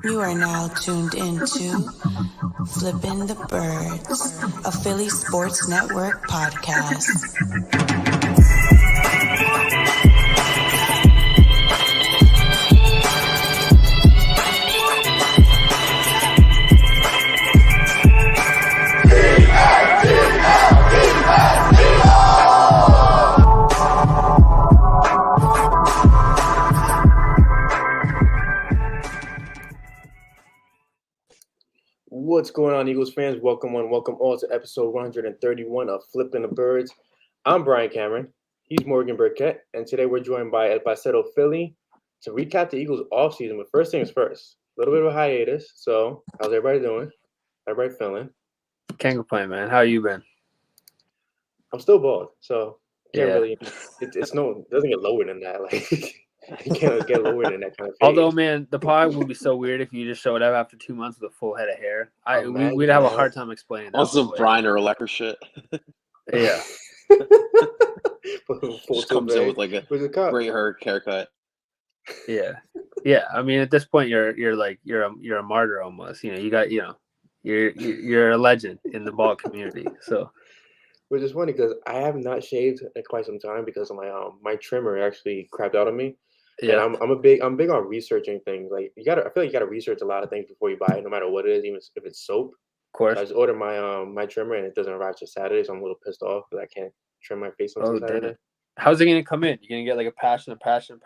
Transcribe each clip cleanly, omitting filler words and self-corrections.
You are now tuned into Flippin' the Birds, a Philly Sports Network podcast. What's going on, Eagles fans? Welcome all to episode 131 of Flippin' the Birds. I'm Brian Cameron. He's Morgan Burkett, and today we're joined by Parcero Philly to recap the Eagles' offseason. But first things first, a little bit of a hiatus. So, how's everybody doing? Everybody feeling? Can't complain, man. How you been? I'm still bald, so can't Yeah. really. It doesn't get lower than that. Like you can't get lower than that kind of. Although, man, the pod would be so weird if you just showed up after 2 months with a full head of hair. We'd have a hard time explaining that. Also, Bryan or Lecker shit. Yeah. Just comes in with like a great haircut. Yeah. I mean, at this point, you're a martyr almost. You know, you're a legend in the bald community. So, which is funny because I have not shaved in quite some time because of my trimmer actually crapped out on me. Yeah. And I'm big on researching things. Like I feel like you gotta research a lot of things before you buy it, no matter what it is, even if it's soap. Of course. So I just ordered my trimmer and it doesn't arrive till Saturday, so I'm a little pissed off because I can't trim my face until Saturday. Damn. How's it gonna come in? You gonna get like a passion?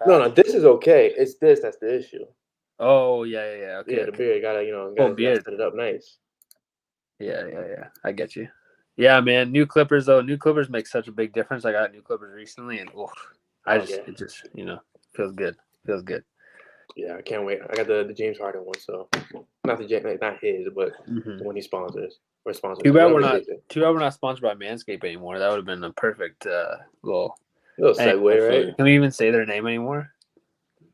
No, this is okay. It's that's the issue. Oh yeah. Okay. Yeah, the beard gotta set it up nice. Yeah. I get you. Yeah, man. New Clippers though. New Clippers make such a big difference. I got new Clippers recently, and it just feels good. Yeah, I can't wait. I got the James Harden one, so not his, but the one he sponsors. Too bad we're not sponsored by Manscaped anymore. That would have been a perfect little segue, right? Can we even say their name anymore?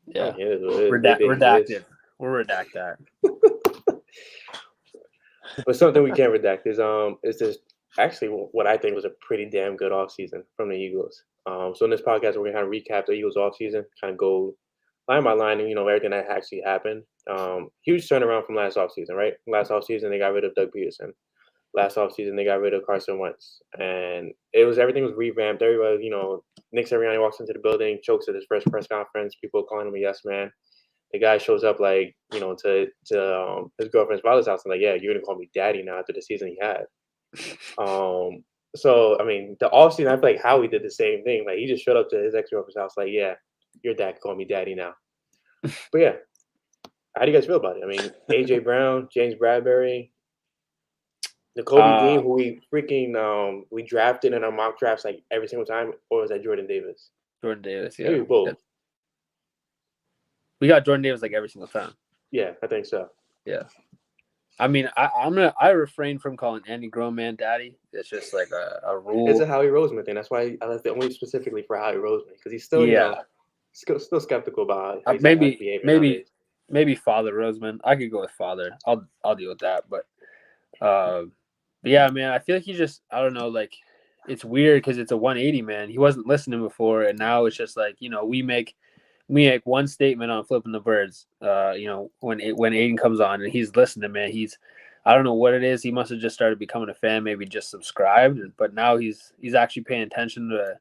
Yeah, redacted. We'll redact that. But something we can't redact is this actually what I think was a pretty damn good offseason from the Eagles. So in this podcast, we're gonna kind of recap the Eagles offseason, kind of go line by line, and everything that actually happened. Huge turnaround from last offseason, right? Last offseason, they got rid of Doug Peterson. Last offseason, they got rid of Carson Wentz, and everything was revamped. Everybody, Nick Sirianni walks into the building, chokes at his first press conference. People calling him a yes man. The guy shows up to his girlfriend's father's house and like, yeah, you're gonna call me daddy now after the season he had. So I mean, the offseason, I feel like Howie did the same thing. Like he just showed up to his ex-girlfriend's house, like, yeah, your dad can call me daddy now. But yeah, how do you guys feel about it? I mean, A.J. Brown, James Bradbury, Nakobe Dean, who we drafted in our mock drafts like every single time, or was that Jordan Davis? Jordan Davis, yeah. Maybe both. We got Jordan Davis like every single time. Yeah, I think so. Yeah. I mean, I refrain from calling any grown man daddy. It's just like a rule. It's a Howie Roseman thing. That's why I left it only specifically for Howie Roseman because he's still still skeptical about how he's behaving. Maybe Father Roseman. I could go with Father. I'll deal with that. But yeah, man, I feel like I don't know, like it's weird because it's a 180, man. He wasn't listening before, and now it's just like we make one statement on Flipping the Birds. When Aiden comes on and he's listening, man, I don't know what it is. He must have just started becoming a fan, maybe just subscribed, but now he's actually paying attention to.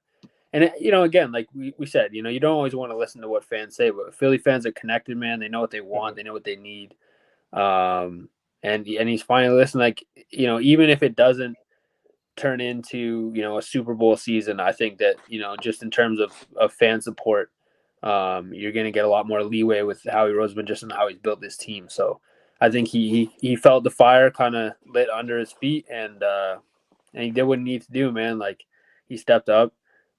And again, like we said, you don't always want to listen to what fans say, but Philly fans are connected, man. They know what they want, they know what they need, and he's finally listening. Like even if it doesn't turn into a Super Bowl season, I think that just in terms of fan support. You're going to get a lot more leeway with Howie Roseman just in how he's built this team. So I think he felt the fire kind of lit under his feet and he did what he needed to do, man. Like he stepped up.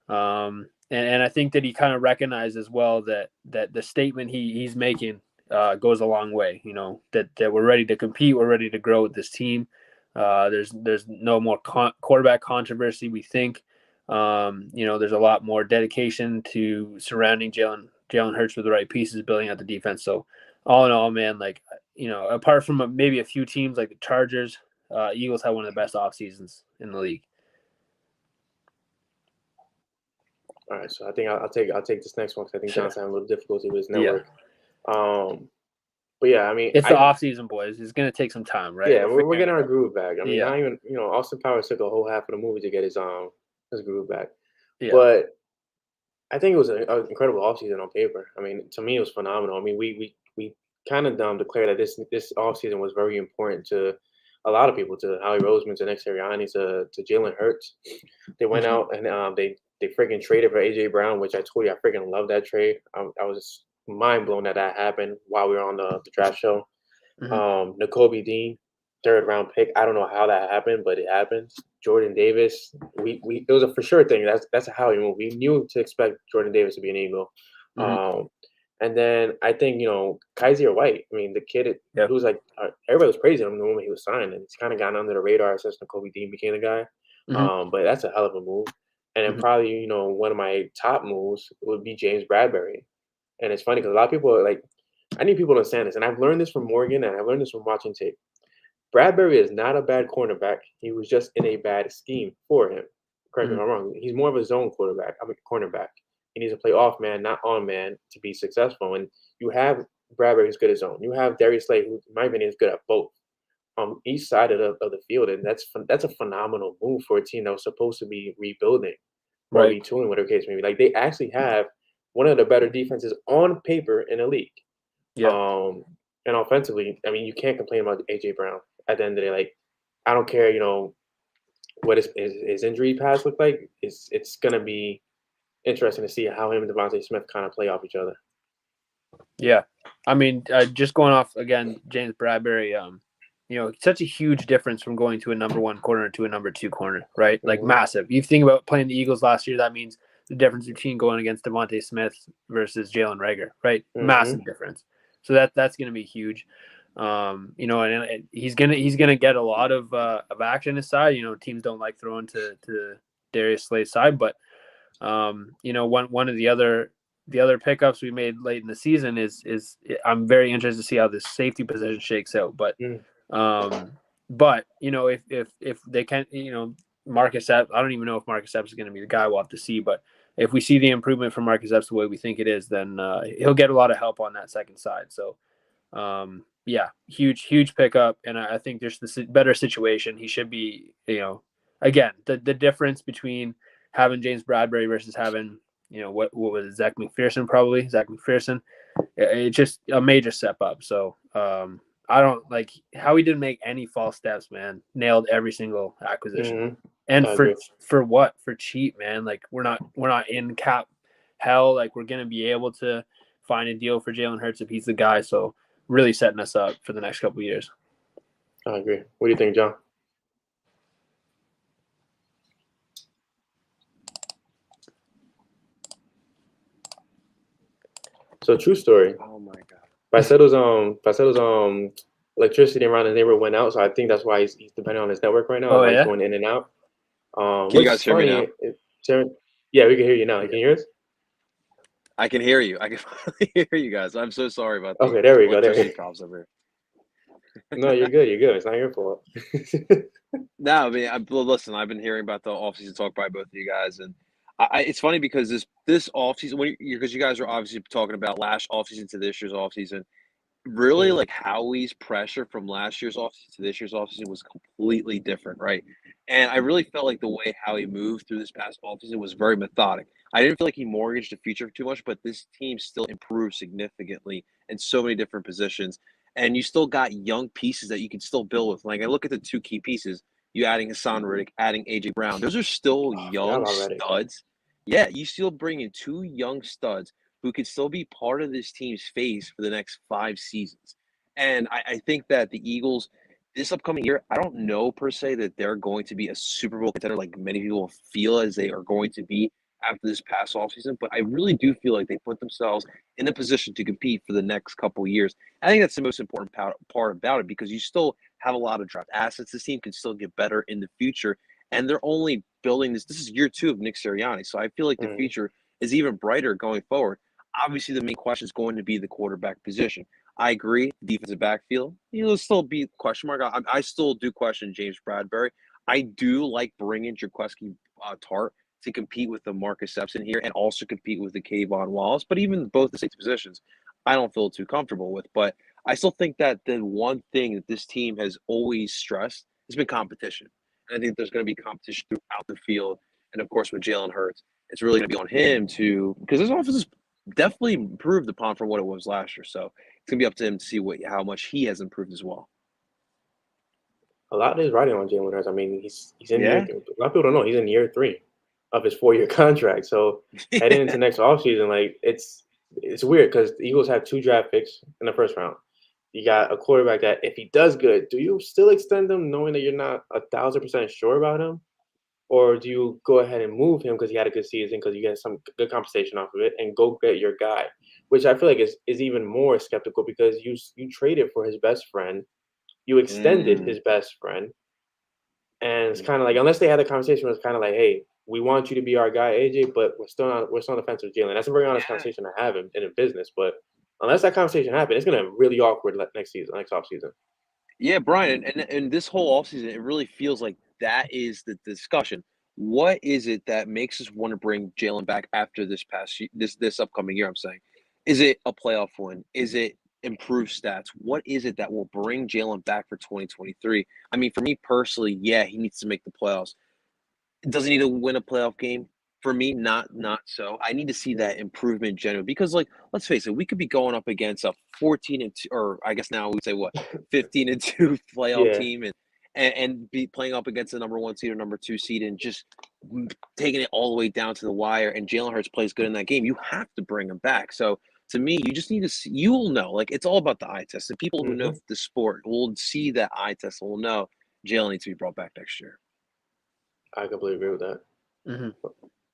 And I think that he kind of recognized as well that the statement he's making goes a long way, that we're ready to compete. We're ready to grow with this team. There's no more quarterback controversy, we think. There's a lot more dedication to surrounding Jalen Hurts with the right pieces, building out the defense. So all in all, man, like, apart from maybe a few teams like the Chargers, Eagles have one of the best off seasons in the league. All right, so I think I'll take this next one because I think Sure. John's having a little difficulty with his network. Yeah. But yeah, I mean, it's the offseason, boys. It's gonna take some time, right? Yeah, we're getting our groove back. I mean, Yeah. not even Austin Powers took a whole half of the movie to get his groove back. Yeah. But I think it was an incredible offseason on paper. I mean, to me, it was phenomenal. I mean, we kind of declared that this offseason was very important to a lot of people, to Howie Roseman, to Nick Sirianni, to Jalen Hurts. They went out and they freaking traded for A.J. Brown, which I told you I freaking love that trade. I was just mind blown that happened while we were on the draft show. Nakobe Dean, 3rd round pick. I don't know how that happened, but it happened. Jordan Davis, it was a for sure thing. That's a Howie move. We knew to expect Jordan Davis to be an Eagle. And then I think Kyzir White. I mean, the kid who was like everybody was praising him the moment he was signed, and it's kind of gotten under the radar since Nakobe Dean became the guy. But that's a hell of a move. And then probably one of my top moves would be James Bradbury. And it's funny because a lot of people are like, I need people to understand this, and I've learned this from Morgan, and I've learned this from watching tape. Bradbury is not a bad cornerback. He was just in a bad scheme for him. Correct me if I'm wrong. He's more of a zone cornerback. He needs to play off man, not on man, to be successful. And you have Bradbury who's good at zone. You have Darius Slay, who, in my opinion, is good at both on each side of the field, and that's a phenomenal move for a team that was supposed to be rebuilding or retooling, whatever case may be. Like, they actually have one of the better defenses on paper in the league. Yeah. And offensively, I mean, you can't complain about A.J. Brown. At the end of the day, like, I don't care, what his injury pass look like. It's gonna be interesting to see how him and Devontae Smith kind of play off each other. Yeah, I mean, just going off again, James Bradbury. Such a huge difference from going to a number 1 corner to a number 2 corner, right? Like massive. You think about playing the Eagles last year. That means the difference between going against Devontae Smith versus Jalen Reagor, right? Massive difference. So that's going to be huge. And he's gonna get a lot of action his side. Teams don't like throwing to Darius Slay's side, but one of the other pickups we made late in the season is I'm very interested to see how this safety position shakes out. But if they can, Marcus Epps, I don't even know if Marcus Epps is going to be the guy. We'll have to see. But if we see the improvement from Marcus Epps the way we think it is, then he'll get a lot of help on that second side. So. Huge pickup, and I think there's this better situation. He should be, again, the difference between having James Bradbury versus having, what was it, Zach McPherson, it's just a major step up. So I don't like how he didn't make any false steps, man. Nailed every single acquisition, and for what? For cheap, man. Like we're not in cap hell. Like we're gonna be able to find a deal for Jalen Hurts if he's the guy. So. Really setting us up for the next couple of years. I agree. What do you think, John? So, true story. Oh my God. Parcero's electricity around his neighborhood went out, so I think that's why he's depending on his network right now. He's going in and out. Can you guys hear me now? Yeah, we can hear you now. Can you hear us? I can hear you. I can finally hear you guys. I'm so sorry about that. Okay, there we go. Over. No, you're good. You're good. It's not your fault. No, I mean, listen, I've been hearing about the offseason talk by both of you guys, and it's funny because this offseason, because you guys are obviously talking about last offseason to this year's offseason, really like Howie's pressure from last year's offseason to this year's offseason was completely different, right? And I really felt like the way Howie moved through this past offseason was very methodic. I didn't feel like he mortgaged the future too much, but this team still improved significantly in so many different positions. And you still got young pieces that you can still build with. Like I look at the 2 key pieces, you adding Haason Reddick, adding A.J. Brown. Those are still young studs. Yeah, you still bring in 2 young studs who could still be part of this team's face for the next 5 seasons. And I think that the Eagles, this upcoming year, I don't know per se that they're going to be a Super Bowl contender like many people feel as they are going to be after this past offseason, but I really do feel like they put themselves in a position to compete for the next couple of years. I think that's the most important part about it because you still have a lot of draft assets. This team can still get better in the future, and they're only building this. This is year 2 of Nick Sirianni, so I feel like the future is even brighter going forward. Obviously, the main question is going to be the quarterback position. I agree. Defensive backfield, it'll still be a question mark. I still do question James Bradbury. I do like bringing Jaquiksi Tartt to compete with the Marcus Epps in here and also compete with the Kayvon Wallace. But even both the safety positions, I don't feel too comfortable with. But I still think that the one thing that this team has always stressed has been competition. And I think there's going to be competition throughout the field. And of course, with Jalen Hurts, it's really going to be on him because his offense is definitely improved upon from what it was last year. So it's going to be up to him to see how much he has improved as well. A lot is riding on Jalen Hurts. I mean, he's in year Yeah. 3. A lot of people don't know he's in year 3 of his 4-year contract. So heading into next offseason, like it's weird because the Eagles have 2 draft picks in the first round. You got a quarterback that if he does good, do you still extend him knowing that you're not 1,000% sure about him? Or do you go ahead and move him because he had a good season, because you get some good compensation off of it, and go get your guy? Which I feel like is even more skeptical because you traded for his best friend. You extended his best friend. And it's kind of like, unless they had the conversation, it's kind of like, hey, we want you to be our guy, AJ, but we're still on the fence with Jalen. That's a very honest conversation to have in a business. But unless that conversation happened, it's going to be really awkward next offseason. Yeah, Brian, and this whole offseason, it really feels like that is the discussion. What is it that makes us want to bring Jalen back after this upcoming year? I'm saying, is it a playoff win? Is it improved stats? What is it that will bring Jalen back for 2023? I mean, for me personally, yeah, he needs to make the playoffs. Does he need to win a playoff game? For me, not so. I need to see that improvement generally because, like, let's face it, we could be going up against a 14-2, or I guess now we'd say what 15-2 playoff Yeah. team, and be playing up against the number 1 seed or number 2 seed and just taking it all the way down to the wire. And Jalen Hurts plays good in that game. You have to bring him back. So to me, you just need to see. You will know. Like, it's all about the eye test. The people who know the sport will see that eye test and will know Jalen needs to be brought back next year. I completely agree with that. Mm-hmm.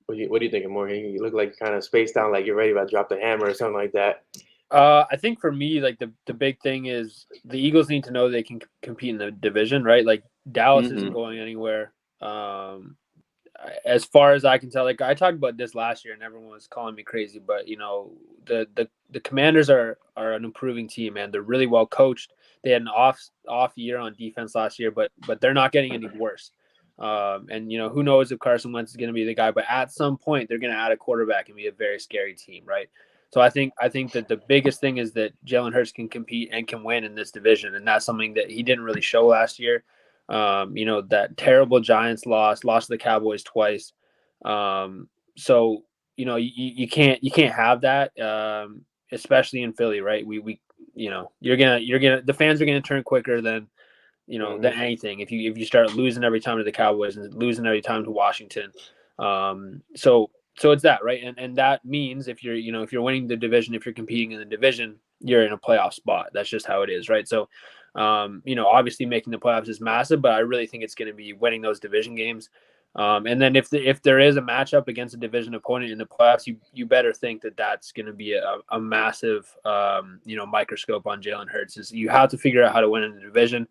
What do you think, Morgan? You look like kind of spaced out, like you're ready to drop the hammer or something like that. I think for me, like the big thing is the Eagles need to know they can compete in the division, right? Like Dallas isn't going anywhere. As far as I can tell, like I talked about this last year and everyone was calling me crazy, but the Commanders are an improving team, man. They're really well coached. They had an off year on defense last year, but they're not getting any worse. And who knows if Carson Wentz is going to be the guy, but at some point they're going to add a quarterback and be a very scary team, right? So I think that the biggest thing is that Jalen Hurts can compete and can win in this division, and that's something that he didn't really show last year. That terrible Giants lost to the Cowboys twice. So you can't have that, especially in Philly, right? We the fans are gonna turn quicker than than anything if you start losing every time to the Cowboys and losing every time to Washington. So it's that, right? And that means if you're winning the division, if you're competing in the division, you're in a playoff spot. That's just how it is, right? So obviously making the playoffs is massive, but I really think it's going to be winning those division games. And then if there is a matchup against a division opponent in the playoffs, you better think that that's going to be a massive microscope on Jalen Hurts. Is you have to figure out how to win in the division.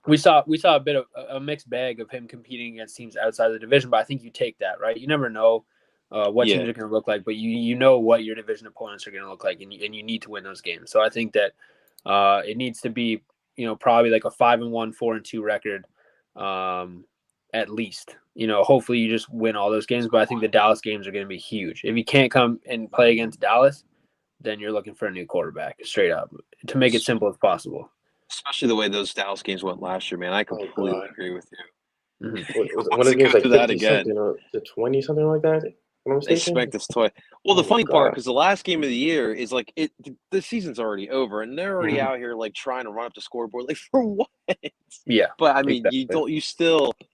We saw a bit of a mixed bag of him competing against teams outside the division, but I think you take that, right? You never know what teams are going to look like, but you know what your division opponents are going to look like, and you need to win those games. So I think that it needs to be probably like a 5-1, 4-2 record, at least. Hopefully you just win all those games, but I think the Dallas games are going to be huge. If you can't come and play against Dallas, then you're looking for a new quarterback, straight up, to make it simple as possible. Especially the way those Dallas games went last year, man. I completely agree with you. Mm-hmm. One of the games like 50 something to 20 something like that. They spanked us twice. Well, the funny part, because the last game of the year is like the season's already over, and they're already out here like trying to run up the scoreboard. Like, for what? Yeah. But I mean, exactly.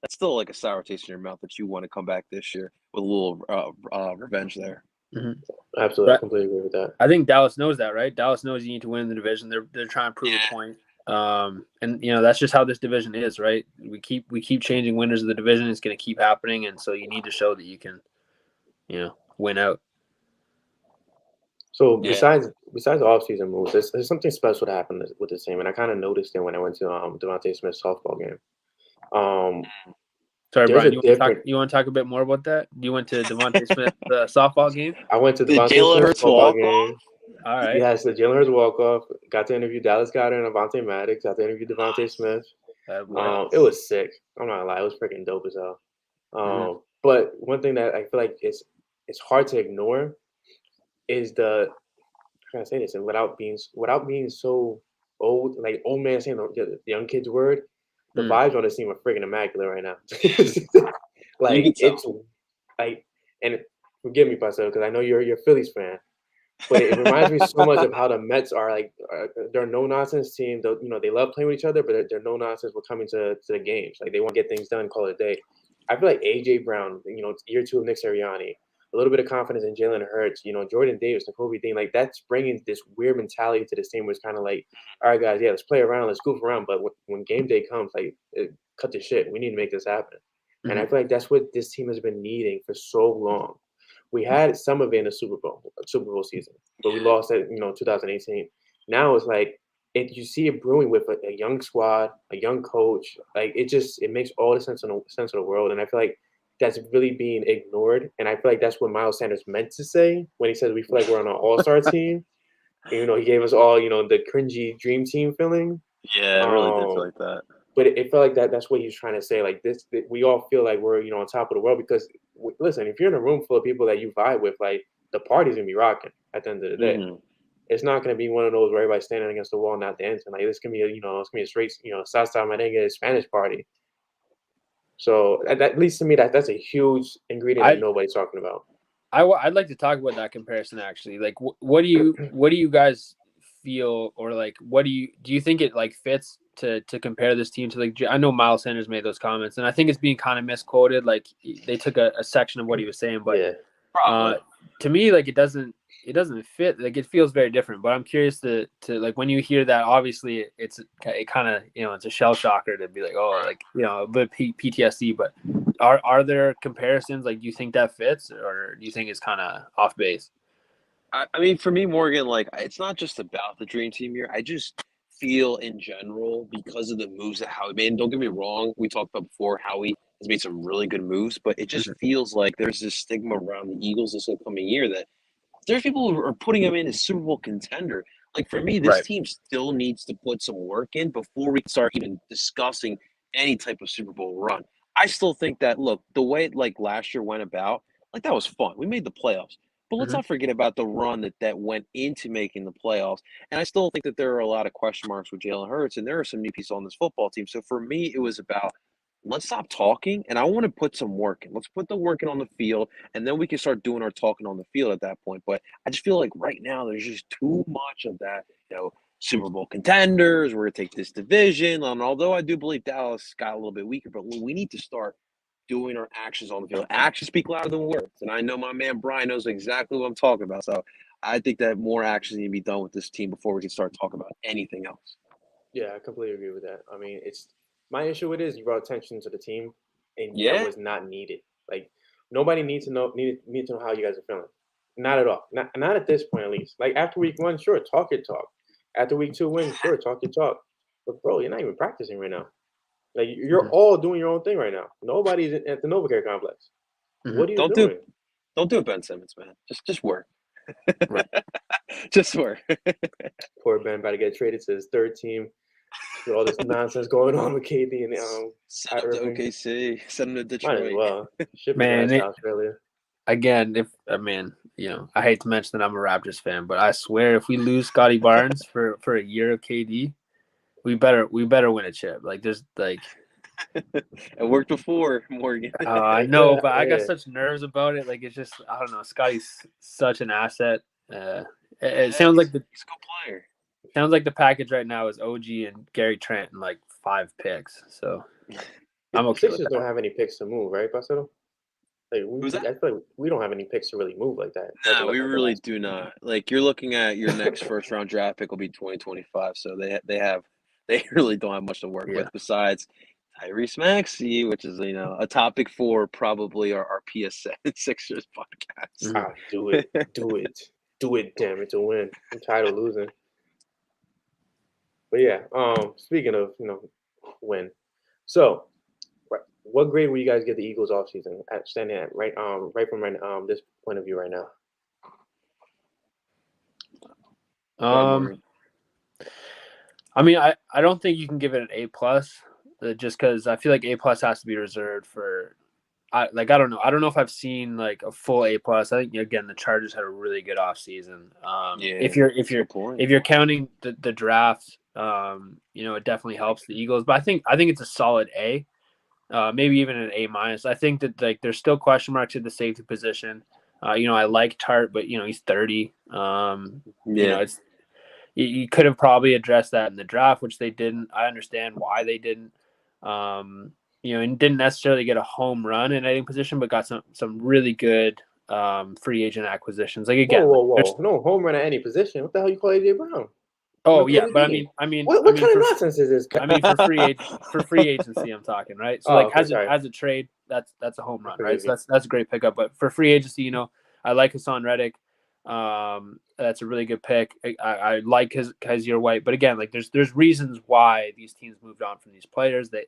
That's still like a sour taste in your mouth that you want to come back this year with a little revenge there. Mm-hmm. Absolutely, I completely agree with that. I think Dallas knows that, right? Dallas knows you need to win the division. They're trying to prove a point. And that's just how this division is, right? We keep changing winners of the division. It's going to keep happening, and so you need to show that you can, win out. So besides the offseason moves, there's something special that happened with this team, and I kind of noticed it when I went to Devontae Smith's softball game. Sorry, Brian. You want to talk a bit more about that? You went to Devontae Smith's softball game. I went to Devontae Smith's softball game. All right. Yes, the Jalen Hurts walk-off. Got to interview Dallas Goedert and Avonte Maddox. Got to interview Devontae Smith. It was sick. I'm not gonna lie, it was freaking dope as hell. But one thing that I feel like it's hard to ignore is trying to say this, and without being so old, like old man saying the young kid's word, the vibes on this team are freaking immaculate right now. Like it's like, and forgive me, Pascal, because I know you're a Phillies fan, but it reminds me so much of how the Mets are. Like they're a no nonsense team. They love playing with each other, but they're no nonsense. We're coming to the games. Like they want to get things done, call it a day. I feel like A.J. Brown, year 2 of Nick Sirianni, a little bit of confidence in Jalen Hurts, Jordan Davis, Nakobe Dean, like that's bringing this weird mentality to this team where it's kind of like, all right, guys, yeah, let's play around, let's goof around, but when game day comes, like, cut the shit. We need to make this happen. And I feel like that's what this team has been needing for so long. We had some of it in the Super Bowl season, but we lost at 2018. Now it's like you see it brewing with a young squad, a young coach. Like it makes all the sense of the world, and I feel like that's really being ignored. And I feel like that's what Miles Sanders meant to say when he says we feel like we're on an all-star team. And, he gave us all the cringy dream team feeling. Yeah, it really did feel like that. But it felt like that's what he was trying to say. Like we all feel like we're on top of the world because listen, if you're in a room full of people that you vibe with, like the party's gonna be rocking at the end of the day. It's not gonna be one of those where everybody's standing against the wall and not dancing. Like this can be it's gonna be a straight salsa merengue Spanish party. So at least to me that's a huge ingredient that nobody's talking about. I'd like to talk about that comparison actually. Like what do you guys feel, or like what do you think it like fits to compare this team to, like, I know Miles Sanders made those comments and I think it's being kind of misquoted, like they took a section of what he was saying, but to me, like it doesn't fit, like it feels very different. But I'm curious to like when you hear that, obviously it kind of it's a shell shocker to be like, oh, like a bit PTSD, but are there comparisons, like do you think that fits or do you think it's kind of off base? I mean, for me, Morgan, like it's not just about the dream team here. I just feel in general because of the moves that Howie made. And don't get me wrong, we talked about before Howie has made some really good moves, but it just feels like there's this stigma around the Eagles this upcoming year that there's people who are putting them in as Super Bowl contender. Like for me, this team still needs to put some work in before we start even discussing any type of Super Bowl run. I still think that, look, the way like last year went about, like that was fun. We made the playoffs. But let's not forget about the run that went into making the playoffs. And I still think that there are a lot of question marks with Jalen Hurts, and there are some new pieces on this football team. So for me, it was about let's stop talking, and I want to put some work in. Let's put the work in on the field, and then we can start doing our talking on the field at that point. But I just feel like right now there's just too much of that, Super Bowl contenders, we're going to take this division. And although I do believe Dallas got a little bit weaker, but we need to start doing our actions on the field. Actions speak louder than words. And I know my man Brian knows exactly what I'm talking about. So I think that more actions need to be done with this team before we can start talking about anything else. Yeah, I completely agree with that. I mean, my issue with it is you brought attention to the team, and that was not needed. Like nobody needs to know how you guys are feeling. Not at all. Not at this point, at least. Like after week 1, sure, talk your talk. After week 2 win, sure, talk your talk. But bro, you're not even practicing right now. Like you're all doing your own thing right now. Nobody's at the NovaCare complex. What are you doing? Don't do it, Ben Simmons, man. Just work. Just work. Poor Ben about to get traded to his third team. With all this nonsense going on with KD and send him to OKC, send him to Detroit. Might as well. Ship Man, to Australia. Again, I hate to mention that I'm a Raptors fan, but I swear if we lose Scotty Barnes for a year of KD, we better win a chip. Like there's like it worked before, Morgan. I know, but I got such nerves about it. Like it's just I don't know. Scotty's such an asset. It sounds like he's a good player. Sounds like the package right now is OG and Gary Trent and like 5 picks. So I'm okay. Sixers don't have any picks to move, right, Parcero? Like I feel like we don't have any picks to really move like that. No, we really do not. Like you're looking at your next first round draft pick will be 2025, so they really don't have much to work with besides Tyrese Maxey, which is a topic for probably our PSN Sixers podcast. Do it, damn it, to win. I'm tired of losing. But yeah, speaking of win, so what grade will you guys give the Eagles offseason standing at right from this point of view right now? I mean, I don't think you can give it an A+, just because I feel like A+ has to be reserved for I don't know. I don't know if I've seen like a full A+. I think again the Chargers had a really good offseason. If you're counting the draft, it definitely helps the Eagles. But I think it's a solid A, maybe even an A-. I think that like there's still question marks at the safety position. I like Tartt, but he's 30. It's you could have probably addressed that in the draft, which they didn't. I understand why they didn't. And didn't necessarily get a home run in editing position, but got some really good free agent acquisitions. Like again, whoa, no home run at any position. What the hell you call A.J. Brown? Oh yeah, but I mean, what kind of nonsense is this? I mean, for free agency, I'm talking, right? So as a trade, that's a home run, right? So that's a great pickup. But for free agency, I like Haason Reddick. That's a really good pick. I like Kyzir White, but again, like there's reasons why these teams moved on from these players. That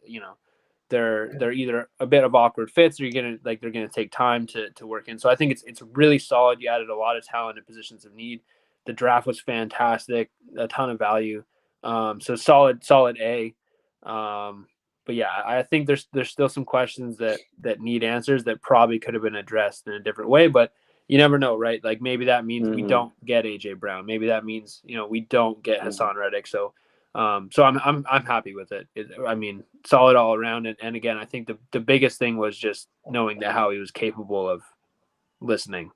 they're either a bit of awkward fits, or they're gonna take time to work in. So I think it's really solid. You added a lot of talent in positions of need. The draft was fantastic, a ton of value. So solid A. But yeah, I think there's still some questions that need answers that probably could have been addressed in a different way. But you never know, right? Like maybe that means we don't get A.J. Brown. Maybe that means we don't get Haason Reddick. So I'm happy with it. I mean, solid all around. And again, I think the biggest thing was just knowing that how he was capable of listening.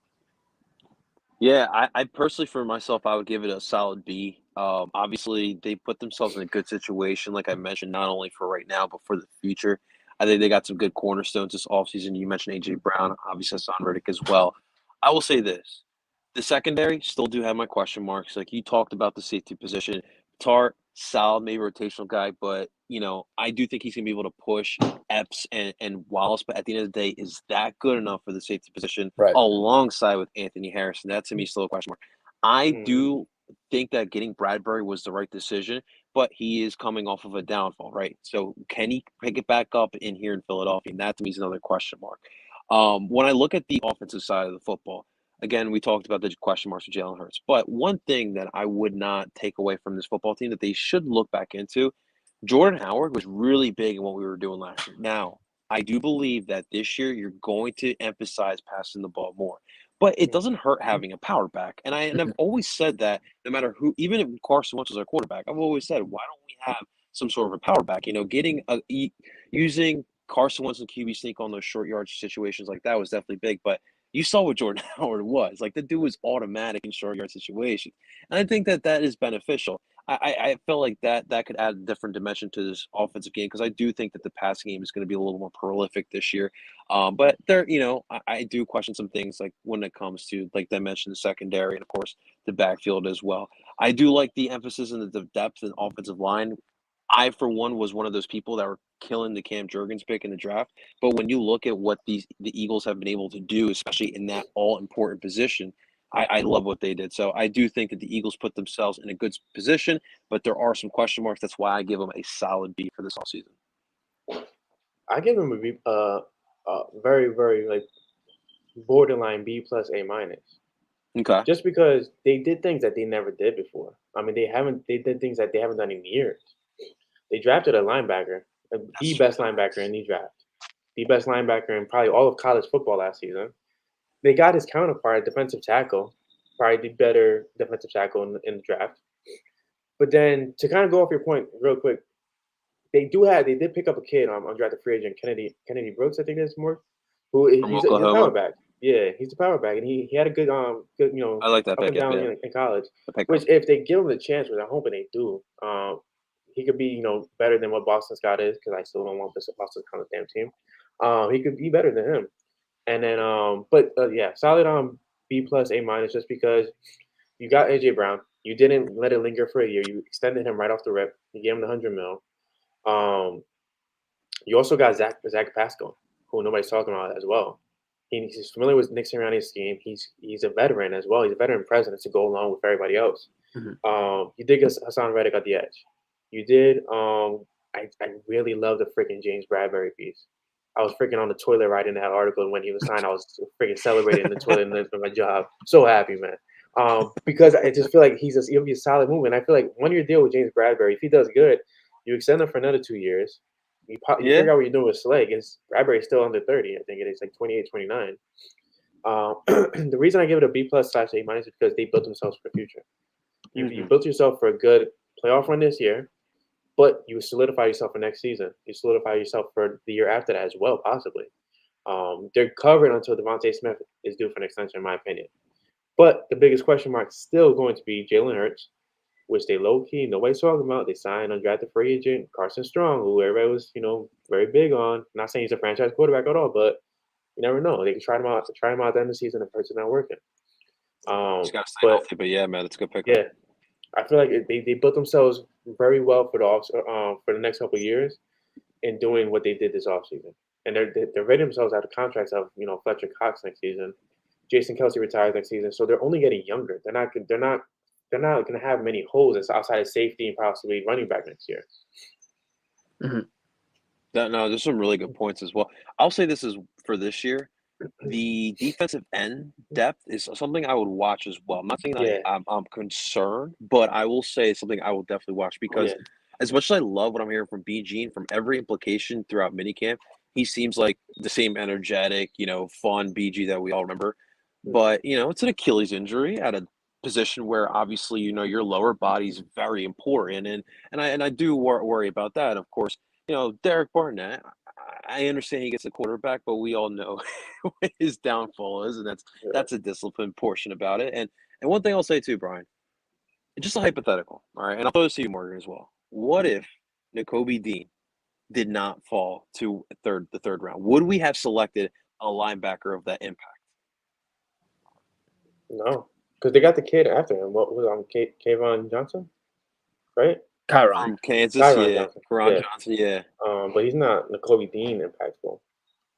Yeah, I personally, for myself, I would give it a solid B. Obviously, they put themselves in a good situation, like I mentioned, not only for right now, but for the future. I think they got some good cornerstones this offseason. You mentioned A.J. Brown, obviously Haason Reddick as well. I will say this. The secondary still do have my question marks. Like you talked about the safety position. Tartt, solid, maybe rotational guy, but, I do think he's going to be able to push Epps and Wallace. But at the end of the day, is that good enough for the safety position alongside with Anthony Harrison? That to me is still a question mark. I do think that getting Bradbury was the right decision, but he is coming off of a downfall, right? So can he pick it back up in here in Philadelphia? And that to me is another question mark. When I look at the offensive side of the football, again, we talked about the question marks with Jalen Hurts. But one thing that I would not take away from this football team that they should look back into, Jordan Howard was really big in what we were doing last year. Now, I do believe that this year you're going to emphasize passing the ball more. But it doesn't hurt having a power back. And I've always said that no matter who, even if Carson Wentz was our quarterback, I've always said, why don't we have some sort of a power back? Using Carson Wentz and QB sneak on those short yardage situations like that was definitely big. But you saw what Jordan Howard was. Like, the dude was automatic in short yard situations. And I think that is beneficial. I felt like that could add a different dimension to this offensive game because I do think that the passing game is going to be a little more prolific this year. But there, I do question some things like when it comes to, like I mentioned, the secondary and, of course, the backfield as well. I do like the emphasis in the depth and offensive line. I, for one of those people that were killing the Cam Jurgens pick in the draft. But when you look at what the Eagles have been able to do, especially in that all-important position, I love what they did. So I do think that the Eagles put themselves in a good position, but there are some question marks. That's why I give them a solid B for this offseason. I give them a B, very, very like borderline B plus A minus. Okay. Just because they did things that they never did before. I mean, they did things that they haven't done in years. They drafted a linebacker, the best linebacker in the draft, the best linebacker in probably all of college football last season. They got his counterpart, defensive tackle, probably the better defensive tackle in the draft. But then to kind of go off your point real quick, they did pick up a kid on undrafted free agent, Kennedy Brooks, I think that's more, who he's a power back. Yeah, he's a power back, and he had a good I like that up and pickup, down in college. Which if they give him the chance, which I'm hoping they do, he could be better than what Boston Scott is, because I still don't want Boston Scott on the damn team. He could be better than him. And then, yeah, solid B plus A minus, just because you got A.J. Brown. You didn't let it linger for a year. You extended him right off the rip. You gave him the $100 million. You also got Zach Pascal, who nobody's talking about as well. He's familiar with Nick Sirianni's scheme. He's a veteran as well. He's a veteran presence to go along with everybody else. You did get Haason Reddick at the edge. You did. I really love the freaking James Bradbury piece. I was freaking on the toilet writing that article, and when he was signed, I was freaking celebrating in the toilet for my job. So happy, man. Because I just feel like he'll be a solid move. And I feel like 1 year deal with James Bradbury, if he does good, you extend him for another 2 years. You figure out what you're doing with Slay. Bradbury's still under 30. I think it is like 28, 29. The reason I give it a B+/A- is because they built themselves for the future. You built yourself for a good playoff run this year, but you solidify yourself for next season. You solidify yourself for the year after that as well, possibly. They're covered until Devontae Smith is due for an extension, in my opinion. But the biggest question mark is still going to be Jalen Hurts, which they low-key, nobody's talking about. They signed undrafted free agent Carson Strong, who everybody was, very big on. Not saying he's a franchise quarterback at all, but you never know. They can try him out at the end of the season if Hurts is not working. He's got to stay healthy, but yeah, man, it's a good pickup. Yeah, I feel like they built themselves very well for the next couple of years in doing what they did this offseason. And they're rating themselves out of contracts of Fletcher Cox next season. Jason Kelce retires next season, so they're only getting younger. They're not going to have many holes outside of safety and possibly running back next year. Mm-hmm. No, there's some really good points as well. I'll say this is for this year. The defensive end depth is something I would watch as well. I'm not saying I'm concerned, but I will say it's something I will definitely watch because as much as I love what I'm hearing from BG and from every implication throughout minicamp, he seems like the same energetic, fun BG that we all remember. But, it's an Achilles injury at a position where obviously, your lower body is very important. And I do worry about that. Of course, Derek Barnett, I understand he gets a quarterback, but we all know what his downfall is, and that's a discipline portion about it. And one thing I'll say too, Brian, just a hypothetical, all right, and I'll throw this to you, Morgan, as well. What if Nakobe Dean did not fall to the third round? Would we have selected a linebacker of that impact? No, because they got the kid after him. What was Kayvon Johnson, right? Kyron. From Kansas, Johnson, yeah. But he's not Nakobe Dean impactful.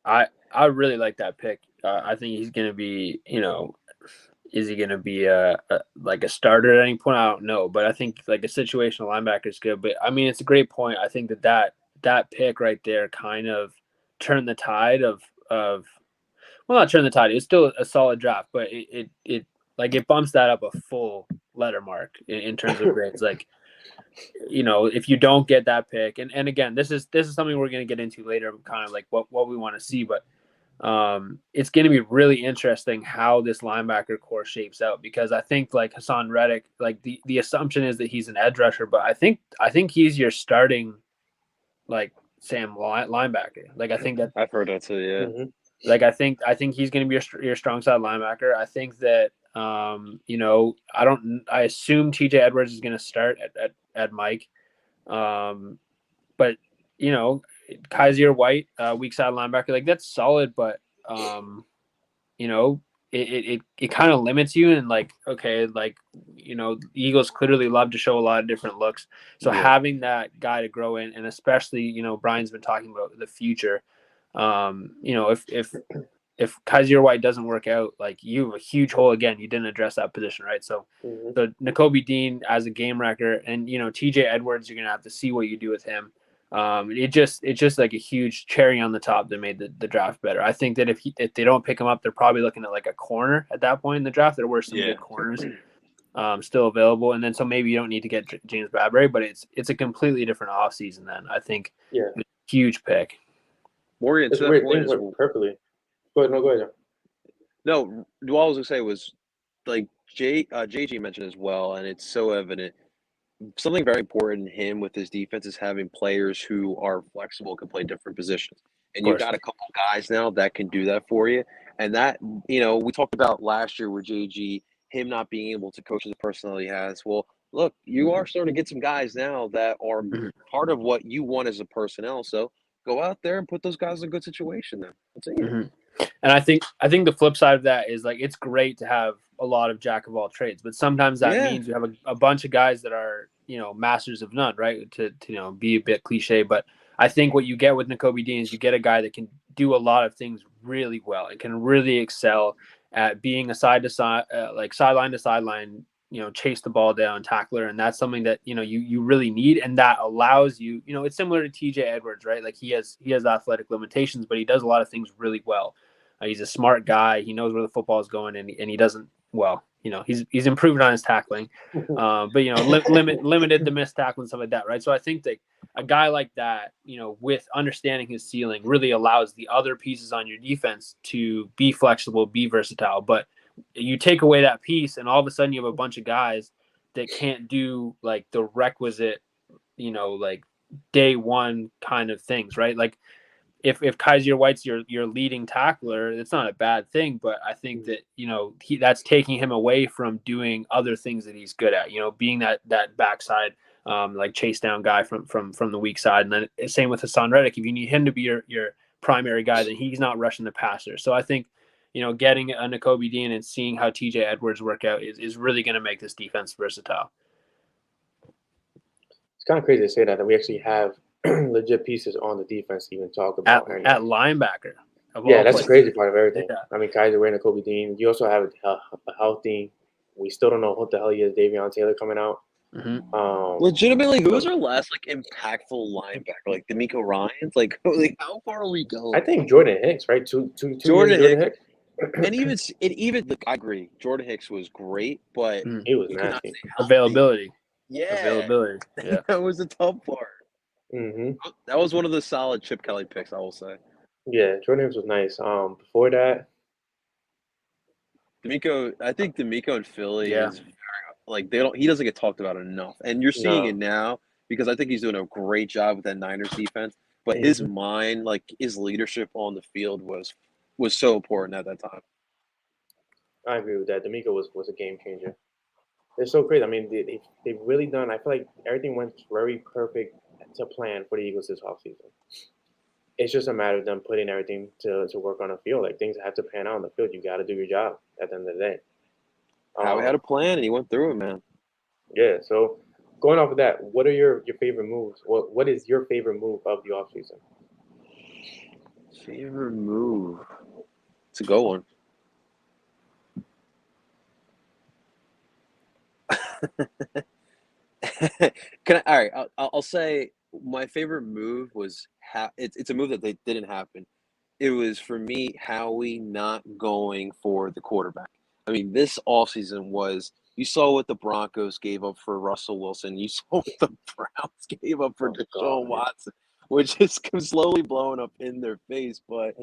I really like that pick. I think he's going to be, is he going to be like a starter at any point? I don't know, but I think like a situational linebacker is good. But I mean, it's a great point. I think that pick right there kind of turned the tide of well, not turn the tide. It's still a solid draft, but it bumps that up a full letter mark in terms of grades. Like, if you don't get that pick, and again, this is something we're going to get into later, kind of like what we want to see, but it's going to be really interesting how this linebacker core shapes out, because I think like Haason Reddick, like the assumption is that he's an edge rusher, but I think he's your starting like Sam linebacker. Like I think that I've heard that too. Yeah. Mm-hmm. Like I think he's going to be your strong side linebacker. I think that I assume TJ Edwards is going to start at Mike, but Kyzir White, weak side linebacker, like that's solid, but it kind of limits you, and like the Eagles clearly love to show a lot of different looks, so having that guy to grow in, and especially Brian's been talking about the future. If Kyzir White doesn't work out, like you have a huge hole again. You didn't address that position, right? So, the Nakobe Dean as a game wrecker, and TJ Edwards, you're gonna have to see what you do with him. It's just like a huge cherry on the top that made the draft better. I think that if they don't pick him up, they're probably looking at like a corner at that point in the draft. There were some good corners still available, and then so maybe you don't need to get James Bradbury, but it's a completely different offseason then. I think huge pick. Morgan, it's to weird. that point Things went perfectly. Go ahead. No, what I was gonna say was like JG mentioned as well, and it's so evident. Something very important in him with his defense is having players who are flexible, can play different positions. And you've got a couple guys now that can do that for you. And that, we talked about last year with JG, him not being able to coach the personnel he has. Well, look, you are starting to get some guys now that are part of what you want as a personnel. So go out there and put those guys in a good situation then. That's it. And I think the flip side of that is like it's great to have a lot of jack of all trades, but sometimes that means you have a bunch of guys that are masters of none, right? To be a bit cliche, but I think what you get with Nakobe Dean is you get a guy that can do a lot of things really well and can really excel at being a side to side, like sideline to sideline, chase the ball down tackler, and that's something that you really need, and that allows you. It's similar to TJ Edwards, right? Like he has athletic limitations, but he does a lot of things really well. He's a smart guy. He knows where the football is going, and he doesn't. Well, he's improved on his tackling, but limited the missed tackle and stuff like that, right? So I think a guy like that, with understanding his ceiling, really allows the other pieces on your defense to be flexible, be versatile. But you take away that piece, and all of a sudden you have a bunch of guys that can't do like the requisite, like day one kind of things, right? Like if Kyzir White's your leading tackler, it's not a bad thing, but I think that that's taking him away from doing other things that he's good at. Being that backside like chase down guy from the weak side, and then same with Haason Reddick. If you need him to be your primary guy, then he's not rushing the passer. So I think getting a Nakobe Dean and seeing how TJ Edwards work out is really going to make this defense versatile. It's kind of crazy to say that we actually have legit pieces on the defense to even talk about. At linebacker. Yeah, that's the crazy part of everything. Yeah. I mean, Kyzir White and Nakobe Dean. You also have a healthy. We still don't know what the hell he is. Davion Taylor coming out. Mm-hmm. Legitimately, who was our last impactful linebacker? Like D'Amico Ryans? Like how far are we going? I think Jordan Hicks, right? Two Jordan years, Hicks. And even look, I agree. Jordan Hicks was great, but he was nasty. Availability. Yeah, availability. Yeah, that was the tough part. Mm-hmm. That was one of the solid Chip Kelly picks, I will say. Yeah, Jordan Hicks was nice. Before that, D'Amico, I think D'Amico and Philly Yeah. is he doesn't get talked about enough, and you're seeing it now because I think he's doing a great job with that Niners defense. But his mind, his leadership on the field was so important at that time. I agree with that. D'Amico was a game changer. It's so crazy. I mean, they've really done. I feel like everything went very perfect to plan for the Eagles this offseason. It's just a matter of them putting everything to work on the field. Like things have to pan out on the field. You got to do your job at the end of the day. Howie had a plan and he went through it, man. Yeah. So going off of that, what are your favorite moves? What is your favorite move of the offseason? Favorite move? It's a good one. All right, I'll say my favorite move was it's a move that they didn't happen. It was for me Howie not going for the quarterback. I mean, this offseason was you saw what the Broncos gave up for Russell Wilson. You saw what the Browns gave up for Deshaun Watson, which is slowly blowing up in their face. But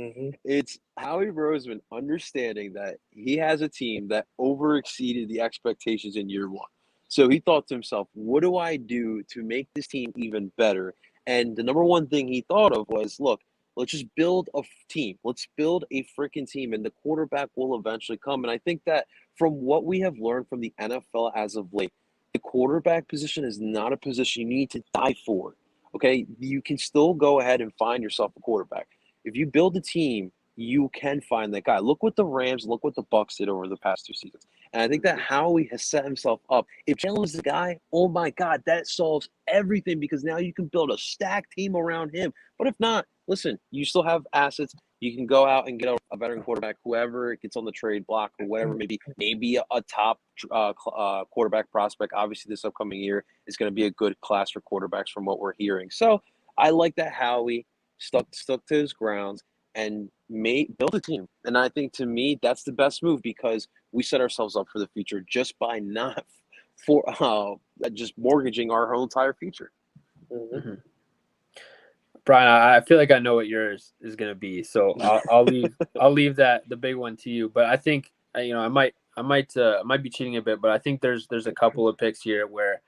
it's Howie Roseman understanding that he has a team that overexceeded the expectations in year one. So he thought to himself, what do I do to make this team even better? And the number one thing he thought of was, look, let's just build a team. Let's build a freaking team, and the quarterback will eventually come. And I think that from what we have learned from the NFL as of late, the quarterback position is not a position you need to die for. Okay? You can still go ahead and find yourself a quarterback. If you build a team, you can find that guy. Look what the Rams, look what the Bucs did over the past 2 seasons. And I think that Howie has set himself up. If Jalen's the guy, oh my God, that solves everything because now you can build a stacked team around him. But if not, listen, you still have assets. You can go out and get a veteran quarterback, whoever gets on the trade block or whatever, maybe a top quarterback prospect. Obviously, this upcoming year is going to be a good class for quarterbacks from what we're hearing. So I like that Howie stuck to his grounds and build a team. And I think, to me, that's the best move because we set ourselves up for the future just by not just mortgaging our whole entire future. Mm-hmm. Brian, I feel like I know what yours is going to be, so I'll leave that the big one to you. But I think I might be cheating a bit, but I think there's a couple of picks here where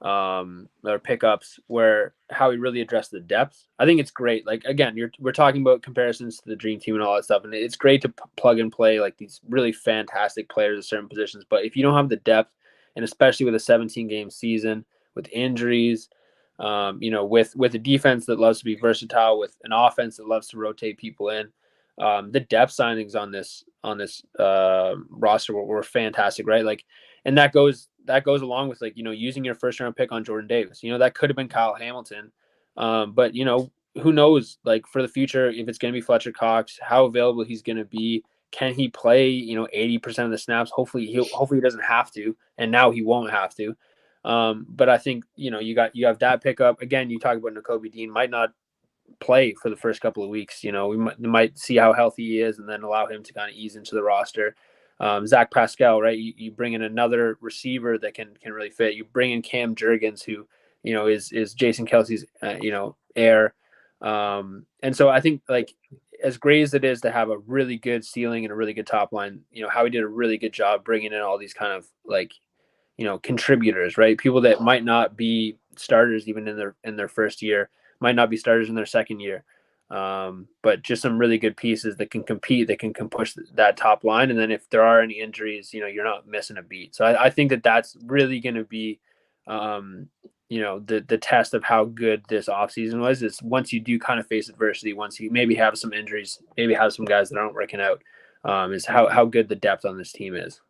or pickups where Howie really addressed the depth. I think it's great. Like again, we're talking about comparisons to the dream team and all that stuff, and it's great to plug and play like these really fantastic players at certain positions. But if you don't have the depth, and especially with a 17-game season with injuries, with a defense that loves to be versatile, with an offense that loves to rotate people in, the depth signings on this roster were fantastic, right? Like, and that goes along with using your first round pick on Jordan Davis. That could have been Kyle Hamilton, but who knows? Like for the future, if it's going to be Fletcher Cox, how available he's going to be. Can he play 80% of the snaps? Hopefully he doesn't have to, and now he won't have to. But I think you have that pickup again. You talk about Nakobe Dean might not play for the first couple of weeks. We might see how healthy he is and then allow him to kind of ease into the roster. Zach Pascal, right? You bring in another receiver that can really fit. You bring in Cam Jurgens, who is Jason Kelsey's heir. And so I think like as great as it is to have a really good ceiling and a really good top line, Howie did a really good job bringing in all these kind of like contributors, right? People that might not be starters even in their first year, might not be starters in their second year. But just some really good pieces that can compete, that can push that top line. And then if there are any injuries, you're not missing a beat. So I think that's really going to be, the test of how good this offseason was, is once you do kind of face adversity, once you maybe have some injuries, maybe have some guys that aren't working out, is how good the depth on this team is.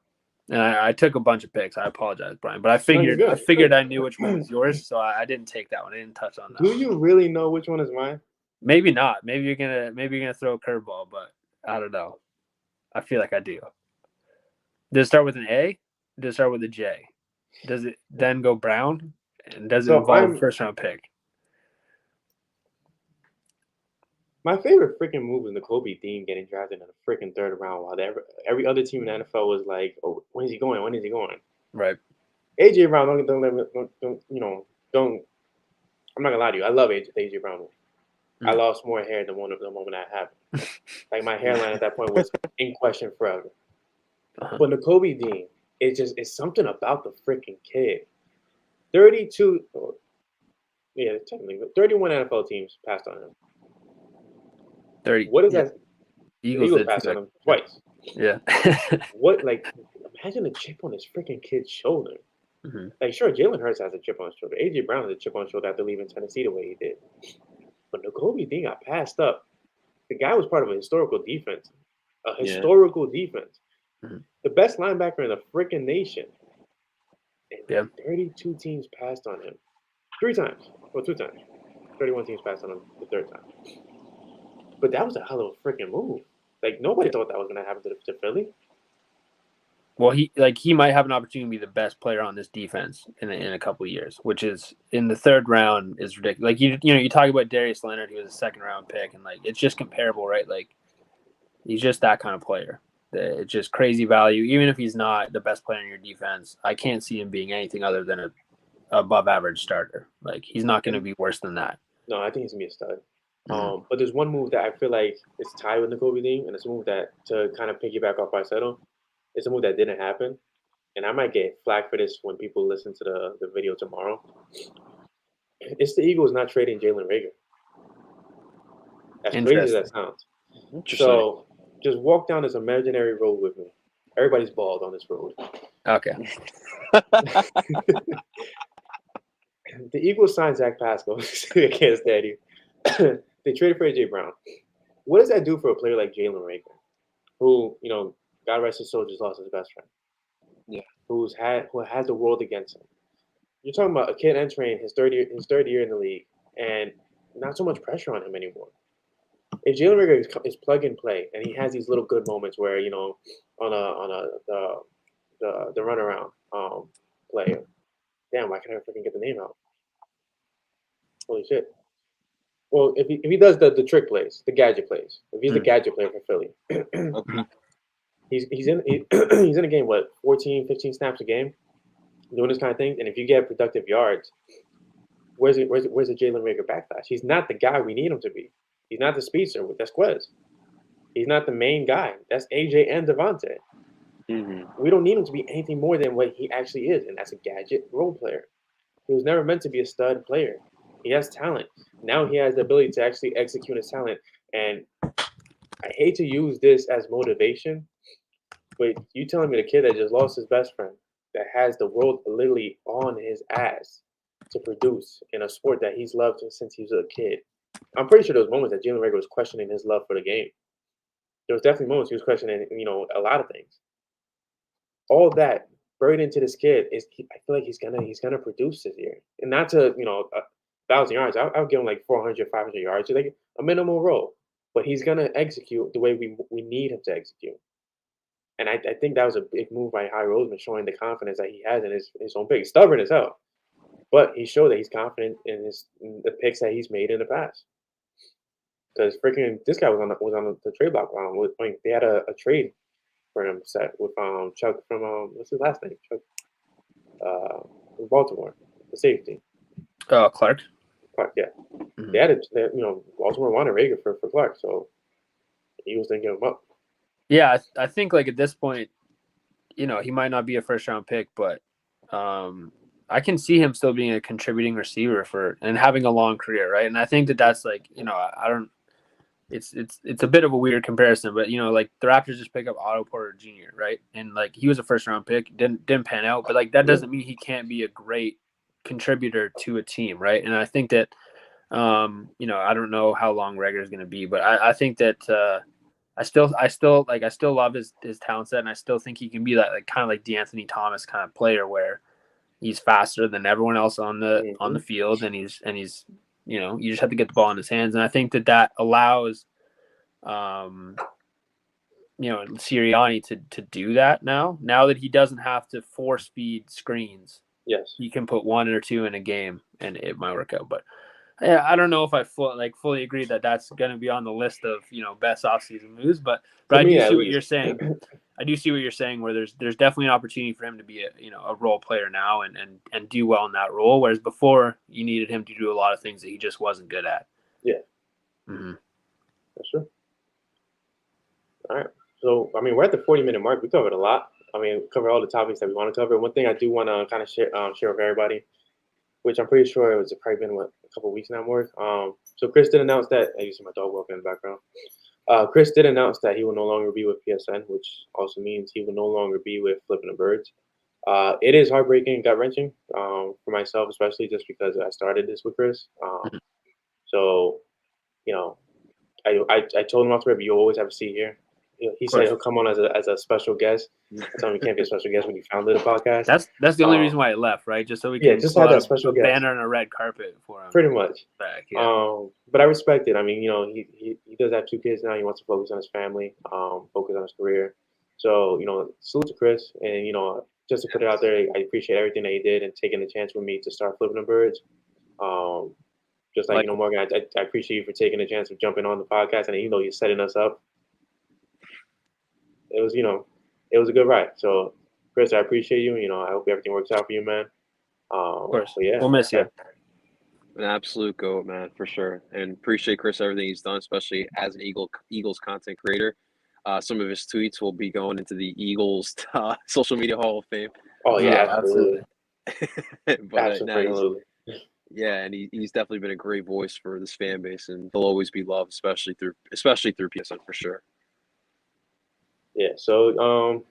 And I took a bunch of picks. I apologize, Brian, but I figured I knew which one was yours, so I didn't take that one. I didn't touch on that. Do you really know which one is mine? Maybe not. Maybe you're gonna throw a curveball, but I don't know. I feel like I do. Does it start with an A? Does it start with a J? Does it then go Brown? And does it involve a first round pick? My favorite freaking move was Nakobe Dean getting drafted in the freaking third round, while every other team in the NFL was like, "Oh, when is he going? When is he going?" Right. A.J. Brown, don't. I'm not gonna lie to you. I love A.J. Brown. Mm-hmm. I lost more hair the moment that happened. Like my hairline at that point was in question forever. Uh-huh. But Nakobe Dean, it's something about the freaking kid. 32, technically, 31 NFL teams passed on him. 30. What is that? Eagles passed on him twice. Yeah. What, like, imagine a chip on his freaking kid's shoulder. Mm-hmm. Like, sure, Jalen Hurts has a chip on his shoulder. A.J. Brown has a chip on his shoulder after leaving Tennessee the way he did. But Nakobe Dean got passed up. The guy was part of a historical defense. Mm-hmm. The best linebacker in the freaking nation. And 32 teams passed on him. 3 times. Well, 2 times. 31 teams passed on him the third time. But that was a hell of a freaking move. Like, nobody thought that was going to happen to Philly. Well, he might have an opportunity to be the best player on this defense in a couple of years, which is in the third round is ridiculous. Like you talk about Darius Leonard, he was a second round pick, and like it's just comparable, right? Like he's just that kind of player. It's just crazy value. Even if he's not the best player in your defense, I can't see him being anything other than a above average starter. Like he's not going to be worse than that. No, I think he's gonna be a stud. Mm-hmm. But there's one move that I feel like is tied with Nakobe Dean, and it's a move that, to kind of piggyback off Parcero, it's a move that didn't happen. And I might get flack for this when people listen to the video tomorrow. It's the Eagles not trading Jalen Reagor. As crazy as that sounds. So just walk down this imaginary road with me. Everybody's bald on this road. Okay. The Eagles signed Zach Pascal. I can't stand you. They traded for A.J. Brown. What does that do for a player like Jalen Reagor, who, God rest his soul, just lost his best friend? Yeah. Who has the world against him? You're talking about a kid entering his third year in the league, and not so much pressure on him anymore. If Jalen Reagor is plug and play, and he has these little good moments where on the runaround play, damn, why can't I freaking get the name out? Holy shit! Well, if he does the trick plays, the gadget plays, if he's the gadget player for Philly, okay. He's in a game, 14, 15 snaps a game, doing this kind of thing. And if you get productive yards, where's the Jalen Reagor backlash? He's not the guy we need him to be. He's not the speedster with Quez. He's not the main guy. That's AJ and Devontae. Mm-hmm. We don't need him to be anything more than what he actually is, and that's a gadget role player. He was never meant to be a stud player. He has talent. Now he has the ability to actually execute his talent. And I hate to use this as motivation, but you telling me the kid that just lost his best friend, that has the world literally on his ass to produce in a sport that he's loved since he was a kid. I'm pretty sure there was moments that Jalen Reagor was questioning his love for the game. There was definitely moments he was questioning, a lot of things. All that buried into this kid I feel like he's gonna produce this year, and not to 1,000 yards. I'll give him like 400, 500 yards, like a minimal role, but he's gonna execute the way we need him to execute. And I think that was a big move by Howie Roseman, showing the confidence that he has in his own pick. He's stubborn as hell, but he showed that he's confident in the picks that he's made in the past. Because freaking this guy was on the trade block. They had a trade for him set with Chuck from what's his last name? Chuck, from Baltimore, the safety. Clark. Clark, yeah. Mhm. They had it. Baltimore wanted Reagor for Clark, so the Eagles didn't give him up. Yeah, I think like at this point, he might not be a first round pick, but I can see him still being a contributing receiver and having a long career, right? And I think that's like, I don't. It's a bit of a weird comparison, but like the Raptors just pick up Otto Porter Jr., right? And like he was a first round pick, didn't pan out, but like that doesn't mean he can't be a great contributor to a team, right? And I think that I don't know how long Reagor is going to be, but I think that I still love his talent set, and I still think he can be that like kind of like DeAnthony Thomas kind of player where he's faster than everyone else on the field, and he's you just have to get the ball in his hands, and I think that allows Sirianni to do that now that he doesn't have to force feed screens. Yes, he can put one or two in a game, and it might work out, but. Yeah, I don't know if I fully agree that that's going to be on the list of best offseason moves, but I do see what you're saying. I do see what you're saying, where there's definitely an opportunity for him to be a role player now and do well in that role, whereas before you needed him to do a lot of things that he just wasn't good at. Yeah, that's true. All right, so we're at the 40-minute mark. We covered a lot. We covered all the topics that we want to cover. One thing I do want to kind of share with everybody, which I'm pretty sure it's probably been a couple of weeks now, more. So Chris did announce that. You see my dog walking in the background. Chris did announce that he will no longer be with PSN, which also means he will no longer be with Flippin' the Birds. It is heartbreaking, gut-wrenching for myself, especially just because I started this with Chris. So, I told him off the rip, you always have a seat here. He said he'll come on as a special guest. I told him you can't be a special guest when you founded a podcast. That's the only reason why I left, right? Just so we can just have that special guest. Banner and a red carpet for him. Pretty much. Back, yeah. But I respect it. He does have 2 kids now. He wants to focus on his family, focus on his career. So, salute to Chris. And, just to put it out there, I appreciate everything that he did and taking the chance with me to start Flipping the Birds. Just like Morgan, I appreciate you for taking the chance of jumping on the podcast, and you're setting us up. It was a good ride. So, Chris, I appreciate you. I hope everything works out for you, man. Of course. Yeah, we'll miss you. An absolute goat, man, for sure. And appreciate Chris everything he's done, especially as an Eagles content creator. Some of his tweets will be going into the Eagles social media Hall of Fame. Oh yeah, absolutely. Absolutely. Yeah, and he's definitely been a great voice for this fan base, and he'll always be loved, especially through PSN for sure. Yeah. So,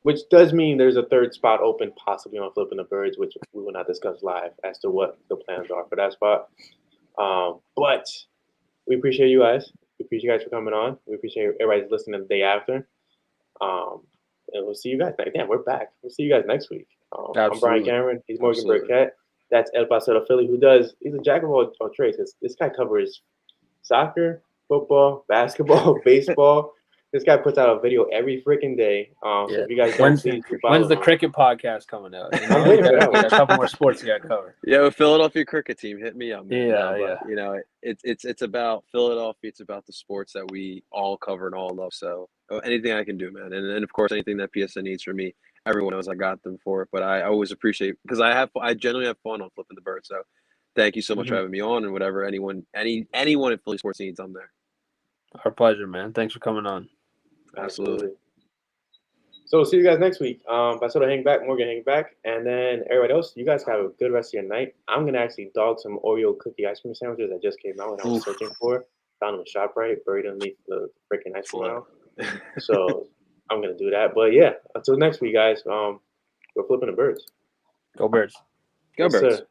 which does mean there's a 3rd spot open, possibly on Flipping the Birds, which we will not discuss live as to what the plans are for that spot. But we appreciate you guys. We appreciate you guys for coming on. We appreciate everybody's listening the day after. And we'll see you guys. Damn, we're back. We'll see you guys next week. I'm Brian Cameron. He's Morgan Burkett. That's El Parcero Philly, he's a jack of all trades. This guy covers soccer, football, basketball, baseball. This guy puts out a video every freaking day. So if you guys don't see, when's the cricket podcast coming out? I'm waiting for that one. A couple more sports you got to cover. Yeah, with Philadelphia cricket team, hit me up, man. Yeah. It's about Philadelphia. It's about the sports that we all cover and all love. So anything I can do, man, and of course anything that PSN needs from me. Everyone knows I got them for it, but I always appreciate because I generally have fun on Flipping the Bird. So thank you so much for having me on, and whatever anyone in Philly sports needs, I'm there. Our pleasure, man. Thanks for coming on. Absolutely. So we'll see you guys next week. Pastor hang back, Morgan hang back, and then everybody else, you guys have a good rest of your night. I'm gonna actually dog some Oreo cookie ice cream sandwiches that just came out and I was searching for. Found them at ShopRite, buried underneath the freaking ice cream aisle. So I'm gonna do that. But yeah, until next week, guys. We're Flipping the Birds. Go Birds. Go Birds. Sir.